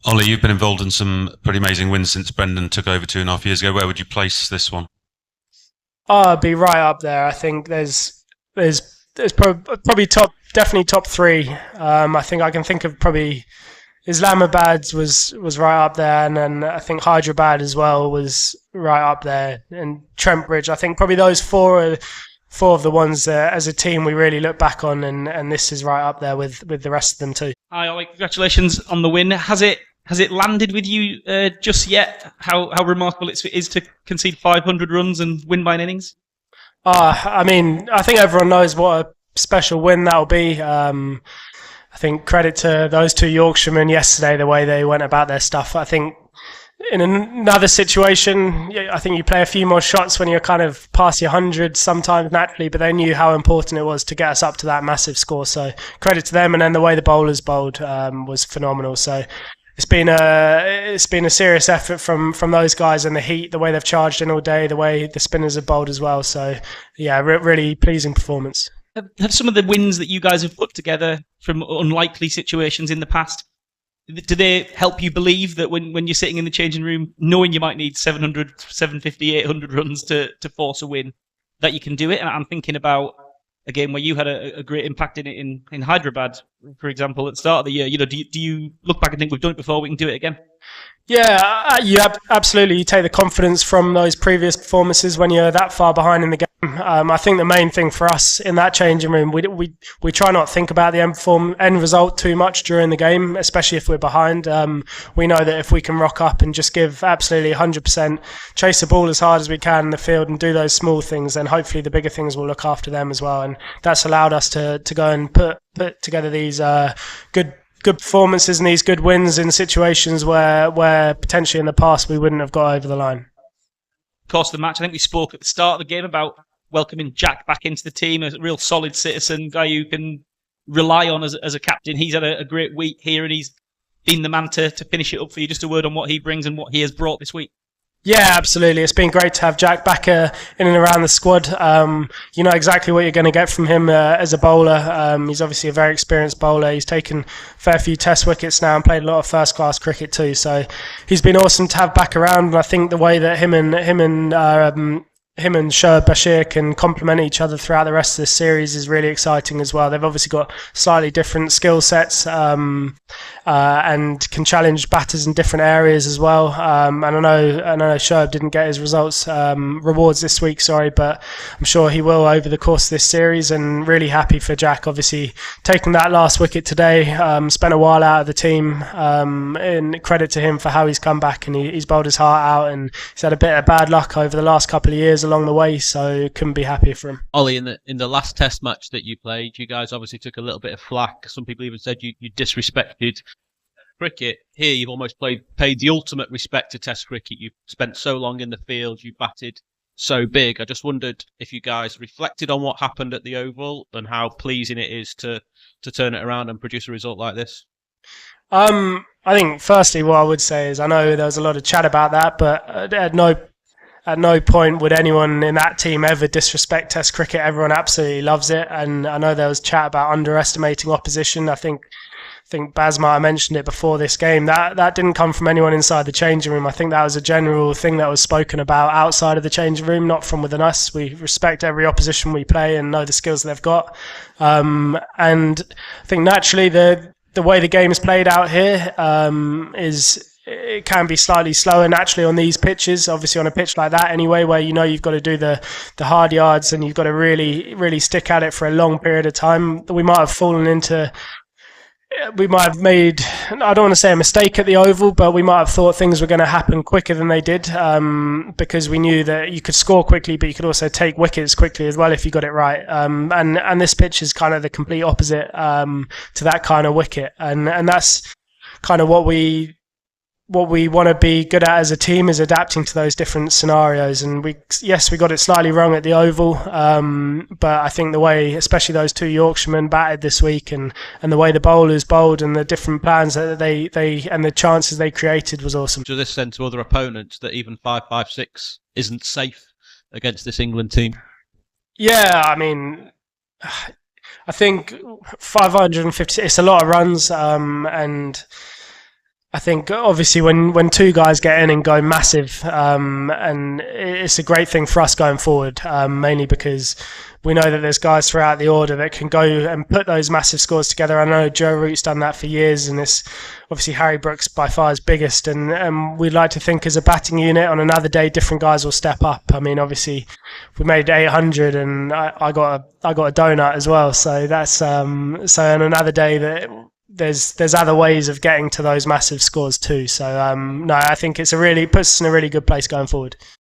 Ollie, you've been involved in some pretty amazing wins since Brendan took over 2.5 years ago. Where would you place this one? Oh, I'd be right up there. I think there's probably definitely top three. I think I can think of probably Islamabad was right up there, and then I think Hyderabad as well was right up there, and Trent Bridge. I think probably those four are four of the ones that as a team we really look back on, and this is right up there with the rest of them too. Hi, Ollie. Congratulations on the win. Has it landed with you just yet? How remarkable it is to concede 500 runs and win by an innings? I mean, I think everyone knows what a special win that'll be. I think credit to those two Yorkshiremen yesterday, the way they went about their stuff. I think in another situation, I think you play a few more shots when you're kind of past your 100 sometimes naturally, but they knew how important it was to get us up to that massive score. So credit to them, and then the way the bowlers bowled was phenomenal. So it's been a serious effort from those guys, and the heat, the way they've charged in all day, the way the spinners have bowled as well. So yeah, really pleasing performance. Have some of the wins that you guys have put together from unlikely situations in the past, do they help you believe that when you're sitting in the changing room, knowing you might need 700, 750, 800 runs to force a win, that you can do it? And I'm thinking about a game where you had a great impact in Hyderabad, for example, at the start of the year. Do you look back and think we've done it before, we can do it again? Yeah, absolutely. You take the confidence from those previous performances when you're that far behind in the game. I think the main thing for us in that changing room, we try not to think about the end result too much during the game, especially if we're behind. We know that if we can rock up and just give absolutely 100%, chase the ball as hard as we can in the field and do those small things, then hopefully the bigger things will look after them as well. And that's allowed us to go and put together these good performances and these good wins in situations where potentially in the past we wouldn't have got over the line. Of course, the match, I think we spoke at the start of the game about welcoming Jack back into the team, a real solid citizen, guy you can rely on as a captain. He's had a great week here, and he's been the man to finish it up for you. Just a word on what he brings and what he has brought this week. Yeah, absolutely. It's been great to have Jack back in and around the squad. You know exactly what you're going to get from him as a bowler. He's obviously a very experienced bowler. He's taken a fair few test wickets now and played a lot of first-class cricket too. So he's been awesome to have back around. And I think the way that him and Shoaib Bashir can complement each other throughout the rest of this series is really exciting as well. They've obviously got slightly different skill sets and can challenge batters in different areas as well. And I know Shoaib didn't get his rewards this week, but I'm sure he will over the course of this series. And really happy for Jack, obviously taking that last wicket today. Spent a while out of the team, and credit to him for how he's come back, and he's bowled his heart out, and he's had a bit of bad luck over the last couple of years along the way, so couldn't be happier for him. Ollie, in the last test match that you played, you guys obviously took a little bit of flack. Some people even said you disrespected cricket. Here you've almost paid the ultimate respect to test cricket. You've spent so long in the field, you batted so big. I just wondered if you guys reflected on what happened at the Oval and how pleasing it is to turn it around and produce a result like this. I think firstly what I would say is I know there was a lot of chat about that, but at no point would anyone in that team ever disrespect Test cricket. Everyone absolutely loves it, and I know there was chat about underestimating opposition. I think Baz might have mentioned it before this game. That didn't come from anyone inside the changing room. I think that was a general thing that was spoken about outside of the changing room, not from within us. We respect every opposition we play and know the skills they've got. And I think naturally the way the game is played out here it can be slightly slower naturally on these pitches, obviously on a pitch like that anyway, where you know you've got to do the hard yards and you've got to really stick at it for a long period of time. We might have made, I don't want to say a mistake at the Oval, but we might have thought things were going to happen quicker than they did, because we knew that you could score quickly, but you could also take wickets quickly as well if you got it right. And this pitch is kind of the complete opposite to that kind of wicket, and that's kind of what we want to be good at as a team, is adapting to those different scenarios. And we got it slightly wrong at the Oval, but I think the way, especially those two Yorkshiremen batted this week, and the way the bowlers bowled and the different plans that they and the chances they created was awesome. Does this send to other opponents that even 5-5-6 isn't safe against this England team? Yeah, I mean, I think 550, it's a lot of runs, and I think obviously when two guys get in and go massive, and it's a great thing for us going forward, mainly because we know that there's guys throughout the order that can go and put those massive scores together. I know Joe Root's done that for years, and it's obviously Harry Brooks by far is biggest, and we'd like to think as a batting unit on another day different guys will step up. I mean, obviously we made 800 and I got a donut as well, so that's so on another day that there's other ways of getting to those massive scores too. So no, I think puts us in a really good place going forward.